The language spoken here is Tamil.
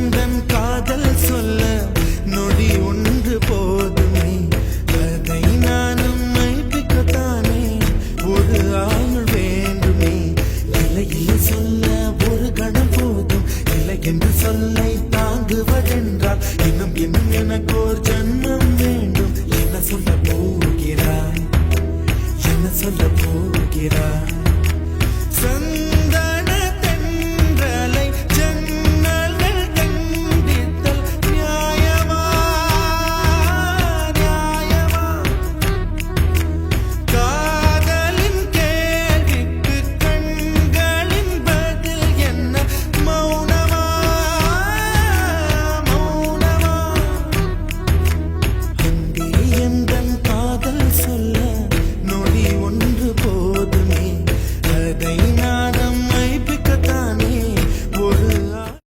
உந்தன் காதல் சொல்ல நொடி ஒன்று போதுமே. அதை நானும் மைப்பிக்கத்தானே ஒரு ஆயுள் வேண்டுமே. இல்லை இல்லை சொல்ல ஒரு கணம் போதும், இல்லை என்று சொல்லை